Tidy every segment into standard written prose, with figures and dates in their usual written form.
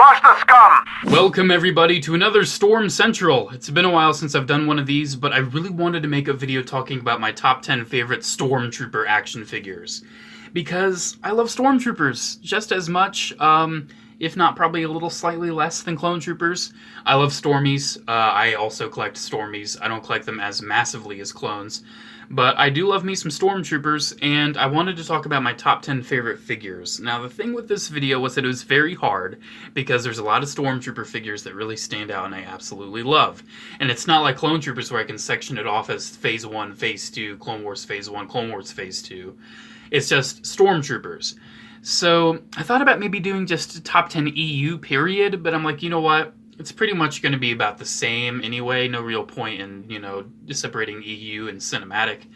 Squash the scum! Welcome everybody to another Storm Central. It's been a while since I've done one of these, but I really wanted to make a video talking about my top 10 favorite Stormtrooper action figures. Because I love Stormtroopers just as much, if not probably a little slightly less than Clone Troopers. I love Stormies. I also collect Stormies. I don't collect them as massively as clones. But I do love me some Stormtroopers, and I wanted to talk about my top 10 favorite figures. Now, the thing with this video was that it was very hard, because there's a lot of Stormtrooper figures that really stand out and I absolutely love. And it's not like Clone Troopers where I can section it off as Phase 1, Phase 2, Clone Wars Phase 1, Clone Wars Phase 2. It's just Stormtroopers. So, I thought about maybe doing just a top 10 EU period, but I'm like, you know what? It's pretty much going to be about the same anyway. No real point in, separating EU and cinematic.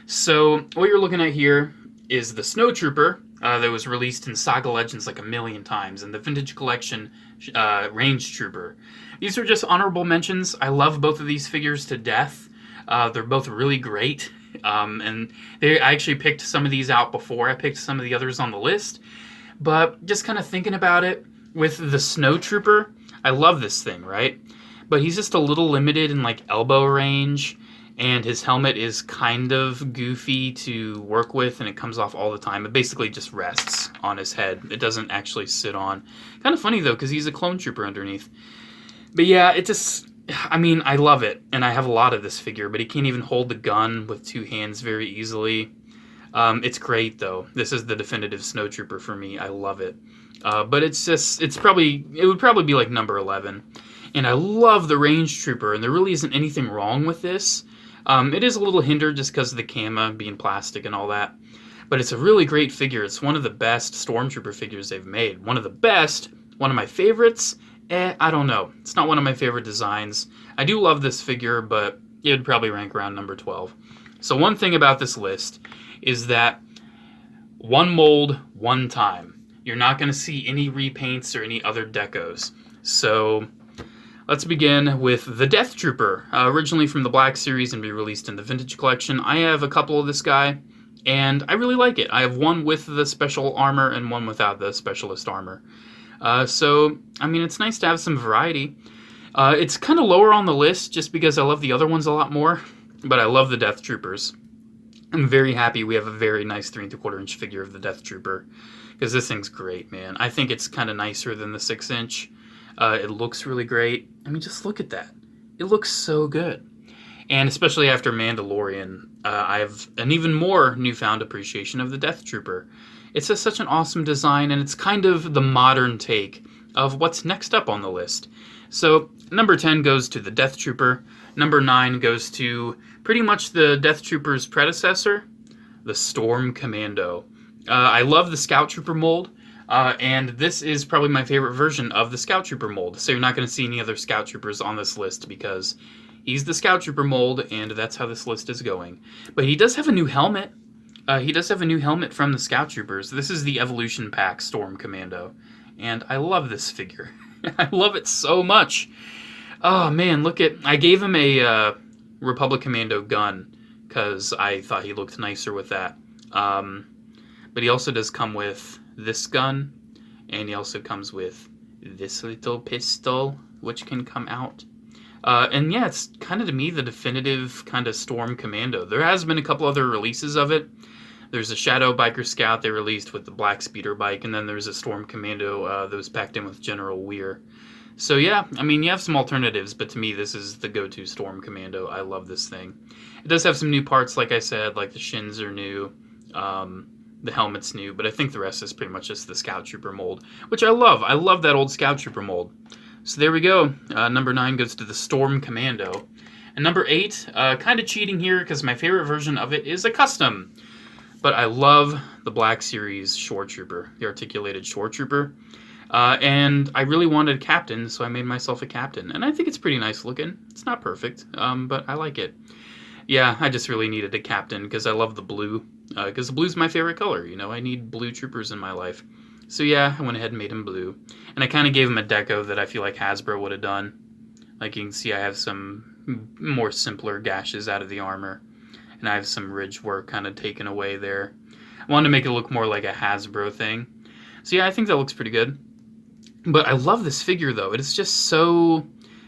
So, what you're looking at here is the Snowtrooper that was released in Saga Legends like a million times, and the Vintage Collection Range Trooper. These are just honorable mentions. I love both of these figures to death. They're both really great. I actually picked some of these out before I picked some of the others on the list. But just kind of thinking about it, with the Snowtrooper, I love this thing, right? But he's just a little limited in like elbow range, and his helmet is kind of goofy to work with, and it comes off all the time. It basically just rests on his head. It doesn't actually sit on. Kind of funny though, because he's a clone trooper underneath. But yeah, I love it, and I have a lot of this figure, but he can't even hold the gun with two hands very easily. It's great though. This is the definitive Snowtrooper for me. I love it. But it would probably be like number 11. And I love the Range Trooper, and there really isn't anything wrong with this. It is a little hindered just because of the cama being plastic and all that. But it's a really great figure. It's one of the best Stormtrooper figures they've made. One of the best, one of my favorites. I don't know. It's not one of my favorite designs. I do love this figure, but it would probably rank around number 12. So one thing about this list is that one mold, one time. You're not going to see any repaints or any other decos. So let's begin with the Death Trooper, originally from the Black Series and re-released in the Vintage Collection. I have a couple of this guy, and I really like it. I have one with the special armor and one without the specialist armor. It's nice to have some variety. It's kind of lower on the list just because I love the other ones a lot more, but I love the Death Troopers. I'm very happy we have a very nice 3 3/4 inch figure of the Death Trooper, because this thing's great, man. I think it's kind of nicer than the 6 inch. It looks really great. I mean, just look at that. It looks so good. And especially after Mandalorian, I have an even more newfound appreciation of the Death Trooper. It's just such an awesome design, and it's kind of the modern take of what's next up on the list. So, number 10 goes to the Death Trooper. Number 9 goes to pretty much the Death Trooper's predecessor, the Storm Commando. I love the Scout Trooper mold, and this is probably my favorite version of the Scout Trooper mold. So you're not going to see any other Scout Troopers on this list because he's the Scout Trooper mold, and that's how this list is going. But he does have a new helmet. He does have a new helmet from the Scout Troopers. This is the Evolution Pack Storm Commando, and I love this figure. I love it so much. Oh man, I gave him a Republic Commando gun because I thought he looked nicer with that. But he also does come with this gun, and he also comes with this little pistol, which can come out. And yeah, it's kind of, to me, the definitive kind of Storm Commando. There has been a couple other releases of it. There's a Shadow Biker Scout they released with the Black Speeder Bike, and then there's a Storm Commando that was packed in with General Weir. So yeah, you have some alternatives, but to me, this is the go-to Storm Commando. I love this thing. It does have some new parts, like I said, like the shins are new, the helmet's new, but I think the rest is pretty much just the Scout Trooper mold, which I love. I love that old Scout Trooper mold. So there we go. Number 9 goes to the Storm Commando. And number 8, kind of cheating here because my favorite version of it is a custom. But I love the Black Series Shoretrooper, the articulated Shoretrooper. And I really wanted a captain, so I made myself a captain. And I think it's pretty nice looking. It's not perfect, but I like it. Yeah, I just really needed a captain because I love the blue. Because the blue's my favorite color, I need blue troopers in my life. So yeah, I went ahead and made him blue. And I kind of gave him a deco that I feel like Hasbro would have done. Like you can see, I have some more simpler gashes out of the armor. And I have some ridge work kind of taken away there. I wanted to make it look more like a Hasbro thing. So yeah, I think that looks pretty good. But I love this figure, though. It is just so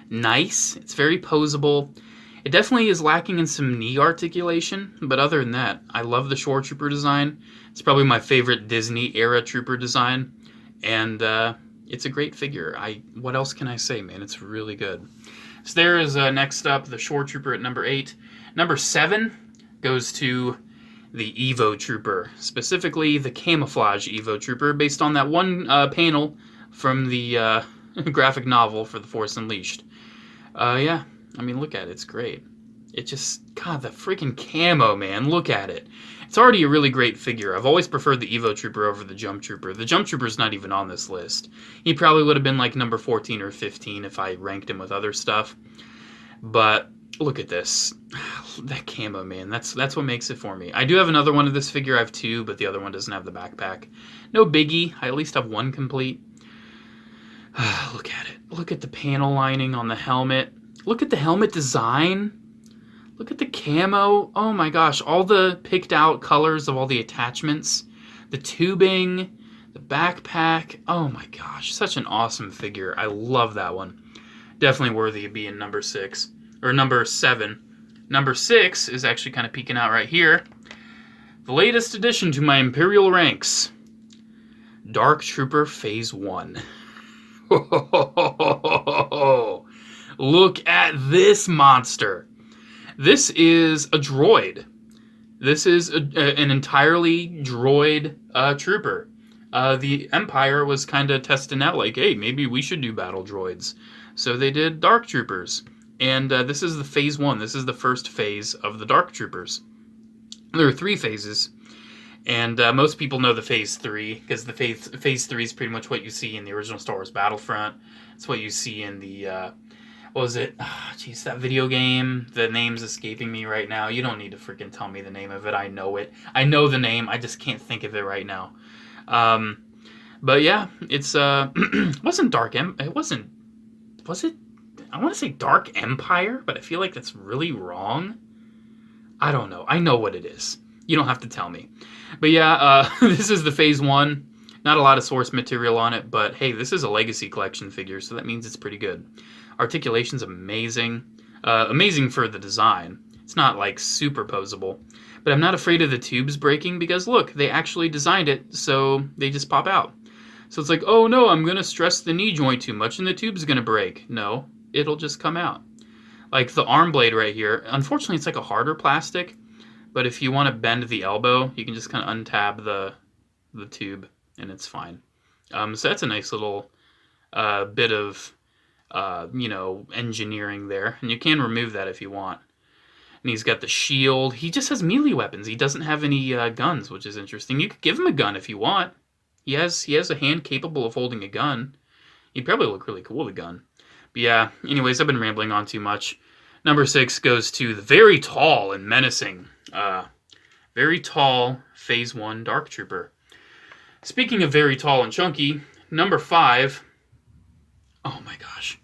nice. It's very posable. It definitely is lacking in some knee articulation, but other than that, I love the Shoretrooper design. It's probably my favorite Disney-era Trooper design, and it's a great figure. What else can I say, man? It's really good. So there is next up the Shoretrooper at number 8. Number 7 goes to the Evo Trooper, specifically the Camouflage Evo Trooper, based on that one panel from the graphic novel for The Force Unleashed. Yeah, I mean, look at it. It's great. It just, God, the freaking camo, man. Look at it. It's already a really great figure. I've always preferred the Evo Trooper over the Jump Trooper. The Jump Trooper's not even on this list. He probably would have been like number 14 or 15 if I ranked him with other stuff. But look at this. That camo, man. That's what makes it for me. I do have another one of this figure. I have 2, but the other one doesn't have the backpack. No biggie. I at least have 1 complete. Look at it. Look at the panel lining on the helmet. Look at the helmet design. Look at the camo. Oh my gosh. All the picked out colors of all the attachments. The tubing. The backpack. Oh my gosh. Such an awesome figure. I love that one. Definitely worthy of being number 6. Or number 7. Number 6 is actually kind of peeking out right here. The latest addition to my Imperial ranks. Dark Trooper Phase 1. Look at this monster. This is a droid. This is an entirely droid trooper. The Empire was kind of testing out like, hey, maybe we should do battle droids. So they did Dark Troopers. And this is the Phase 1. This is the first phase of the Dark Troopers. There are 3 phases. And most people know the Phase 3, because the Phase 3 is pretty much what you see in the original Star Wars Battlefront. It's what you see in the, what was it? Jeez, that video game. The name's escaping me right now. You don't need to freaking tell me the name of it. I know it. I know the name. I just can't think of it right now. But yeah, it's, it wasn't Dark it wasn't, was it? I want to say Dark Empire, but I feel like that's really wrong. I don't know. I know what it is. You don't have to tell me. But yeah, this is the Phase 1. Not a lot of source material on it, but hey, this is a Legacy Collection figure, so that means it's pretty good. Articulation's amazing. Amazing for the design. It's not like super posable. But I'm not afraid of the tubes breaking because look, they actually designed it so they just pop out. So it's like, oh no, I'm going to stress the knee joint too much and the tube's going to break. No, it'll just come out. Like the arm blade right here, unfortunately it's like a harder plastic. But if you want to bend the elbow, you can just kind of untab the tube, and it's fine. So that's a nice little bit of, engineering there. And you can remove that if you want. And he's got the shield. He just has melee weapons. He doesn't have any guns, which is interesting. You could give him a gun if you want. He has a hand capable of holding a gun. He'd probably look really cool with a gun. But yeah, anyways, I've been rambling on too much. Number 6 goes to the very tall and menacing, very tall Phase 1 Dark Trooper. Speaking of very tall and chunky, number 5, oh my gosh,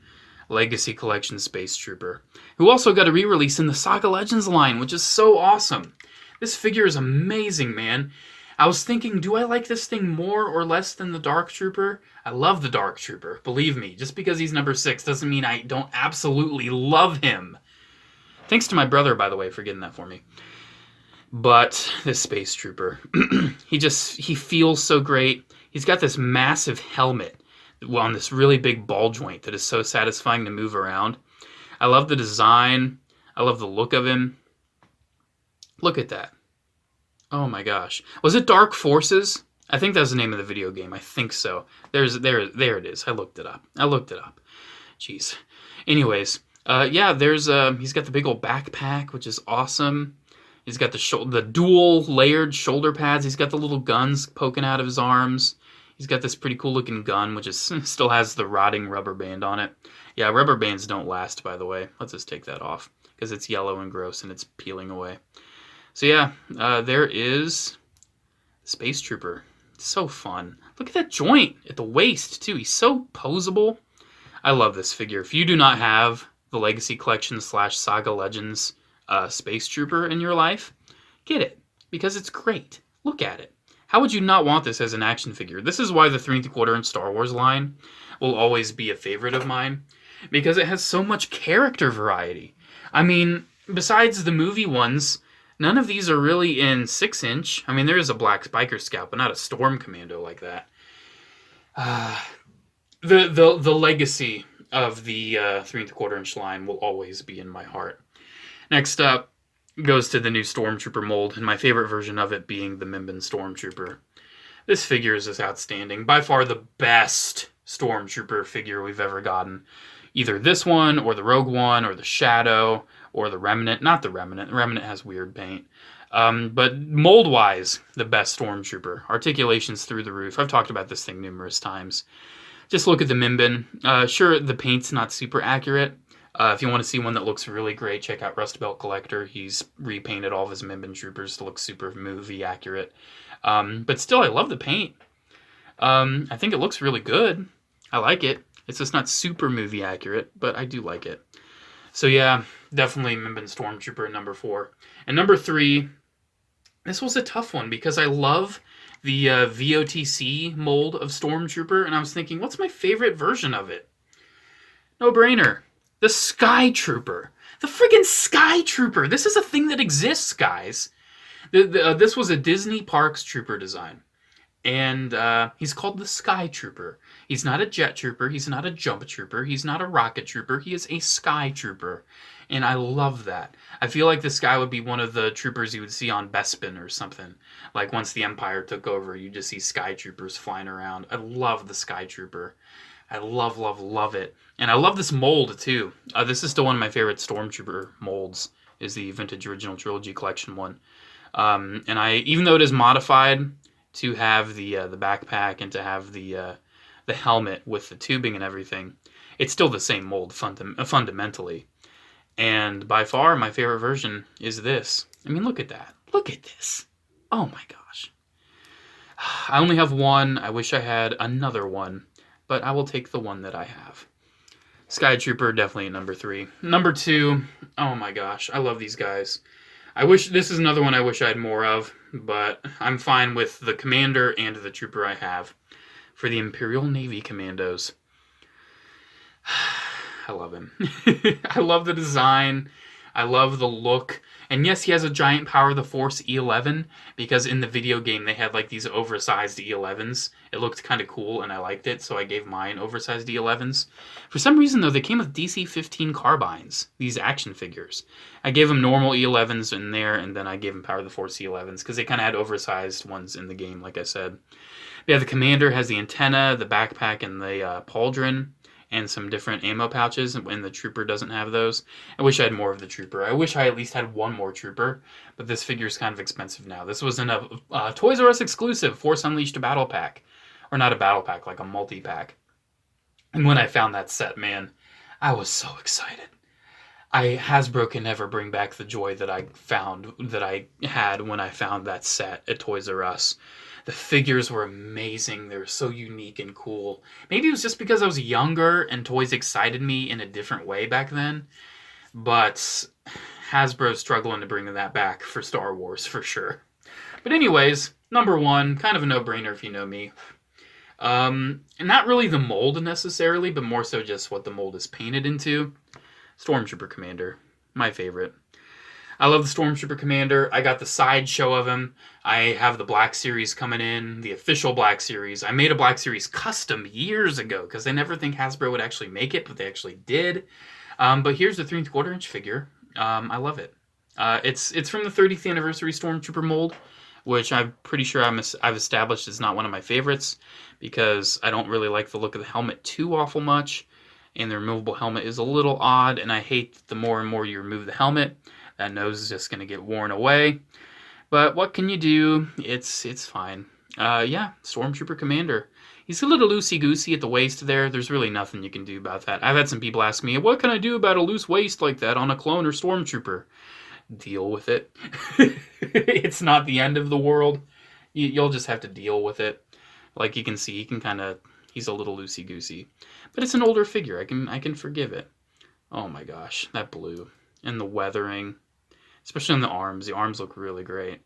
Legacy Collection Space Trooper, who also got a re-release in the Saga Legends line, which is so awesome. This figure is amazing, man. I was thinking, do I like this thing more or less than the Dark Trooper? I love the Dark Trooper, believe me. Just because he's number 6 doesn't mean I don't absolutely love him. Thanks to my brother, by the way, for getting that for me. But this Space Trooper, he feels so great. He's got this massive helmet on this really big ball joint that is so satisfying to move around. I love the design. I love the look of him. Look at that. Oh my gosh. Was it Dark Forces? I think that was the name of the video game. I think so. There it is. I looked it up. Jeez. Anyways, yeah, he's got the big old backpack, which is awesome. He's got the dual layered shoulder pads. He's got the little guns poking out of his arms. He's got this pretty cool looking gun, which still has the rotting rubber band on it. Yeah, rubber bands don't last, by the way. Let's just take that off because it's yellow and gross and it's peeling away. So yeah, there is Space Trooper. It's so fun. Look at that joint at the waist, too. He's so posable. I love this figure. If you do not have the Legacy Collection / Saga Legends Space Trooper in your life, get it. Because it's great. Look at it. How would you not want this as an action figure? This is why the 3 3/4 inch Star Wars line will always be a favorite of mine, because it has so much character variety. I mean, besides the movie ones, none of these are really in 6 inch. I mean, there is a Black Spiker Scout, but not a Storm Commando like that. The legacy of the 3 3/4 inch line will always be in my heart. Next up goes to the new Stormtrooper mold, and my favorite version of it being the Mimban Stormtrooper. This figure is just outstanding. By far the best Stormtrooper figure we've ever gotten. Either this one, or the Rogue One, or the Shadow, or the Remnant. Not the Remnant. The Remnant has weird paint. But mold-wise, the best Stormtrooper. Articulation's through the roof. I've talked about this thing numerous times. Just look at the Mimban. Sure, the paint's not super accurate. If you want to see one that looks really great, check out Rust Belt Collector. He's repainted all of his Mimban troopers to look super movie accurate. But still, I love the paint. I think it looks really good. I like it. It's just not super movie accurate, but I do like it. So yeah, definitely Mimban Stormtrooper at number 4. And number 3, this was a tough one because I love the VOTC mold of Stormtrooper, and I was thinking, what's my favorite version of it? No brainer. The Sky Trooper. The friggin' Sky Trooper. This is a thing that exists, guys. This was a Disney Parks Trooper design. And he's called the Sky Trooper. He's not a Jet Trooper. He's not a Jump Trooper. He's not a Rocket Trooper. He is a Sky Trooper. And I love that. I feel like this guy would be one of the troopers you would see on Bespin or something. Like once the Empire took over, you just see Sky Troopers flying around. I love the Sky Trooper. I love, love, love it. And I love this mold, too. This is still one of my favorite Stormtrooper molds, is the Vintage Original Trilogy Collection one. And even though it is modified to have the backpack and to have the helmet with the tubing and everything, it's still the same mold fundamentally. And by far, my favorite version is this. I mean, look at that. Look at this. Oh my gosh. I only have one. I wish I had another one, but I will take the one that I have. Sky Trooper, definitely at number 3. Number 2, oh my gosh, I love these guys. This is another one I wish I had more of, but I'm fine with the Commander and the Trooper I have. For the Imperial Navy Commandos. I love him. I love the design. I love the look. And yes, he has a giant Power of the Force E11, because in the video game they had like these oversized E11s. It looked kind of cool and I liked it, so I gave mine oversized E11s. For some reason though, they came with DC-15 carbines, these action figures. I gave them normal E11s in there, and then I gave them Power of the Force E11s, because they kind of had oversized ones in the game, like I said. Yeah, the Commander has the antenna, the backpack, and the pauldron, and some different ammo pouches, and the Trooper doesn't have those. I wish I had more of the Trooper. I wish I at least had one more Trooper, but this figure is kind of expensive now. This was in a Toys R Us exclusive Force Unleashed battle pack. Or not a battle pack, like a multi-pack. And when I found that set, man, I was so excited. Hasbro can never bring back the joy that I had when I found that set at Toys R Us. The figures were amazing. They were so unique and cool. Maybe it was just because I was younger and toys excited me in a different way back then. But Hasbro's struggling to bring that back for Star Wars, for sure. But anyways, number 1, kind of a no-brainer if you know me. And not really the mold necessarily, but more so just what the mold is painted into. Stormtrooper Commander, my favorite. I love the Stormtrooper Commander. I got the sideshow of him. I have the Black Series coming in, the official Black Series. I made a Black Series custom years ago because I never think Hasbro would actually make it, but they actually did. But here's the 3 3/4 inch figure. I love it. It's from the 30th anniversary Stormtrooper mold, which I'm pretty sure I've established is not one of my favorites because I don't really like the look of the helmet too awful much, and the removable helmet is a little odd, and I hate the more and more you remove the helmet, that nose is just going to get worn away. But what can you do? It's fine. Yeah, Stormtrooper Commander. He's a little loosey-goosey at the waist there. There's really nothing you can do about that. I've had some people ask me, what can I do about a loose waist like that on a clone or Stormtrooper? Deal with it. It's not the end of the world. You'll just have to deal with it. Like you can see, he's a little loosey-goosey. But it's an older figure. I can forgive it. Oh my gosh, that blue. And the weathering. Especially on the arms. The arms look really great.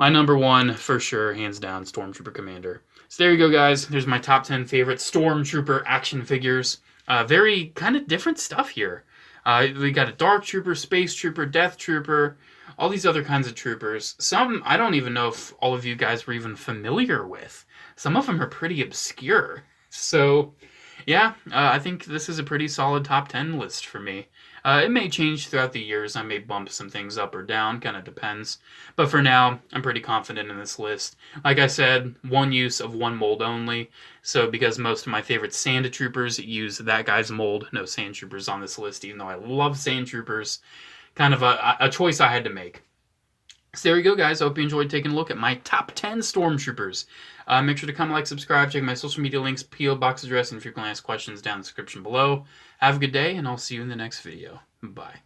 my number one, for sure, hands down, Stormtrooper Commander. So there you go, guys. There's my top 10 favorite Stormtrooper action figures. Very kind of different stuff here. We got a Dark Trooper, Space Trooper, Death Trooper, all these other kinds of troopers. Some I don't even know if all of you guys were even familiar with. Some of them are pretty obscure. So, yeah, I think this is a pretty solid top 10 list for me. It may change throughout the years. I may bump some things up or down, kind of depends. But for now, I'm pretty confident in this list. Like I said, one use of one mold only. So because most of my favorite Sand Troopers use that guy's mold, no Sand Troopers on this list, even though I love Sand Troopers. Kind of a choice I had to make. So there you go, guys. I hope you enjoyed taking a look at my top 10 Stormtroopers. Make sure to comment, like, subscribe, check my social media links, P.O. box address, and frequently asked questions down in the description below. Have a good day, and I'll see you in the next video. Bye.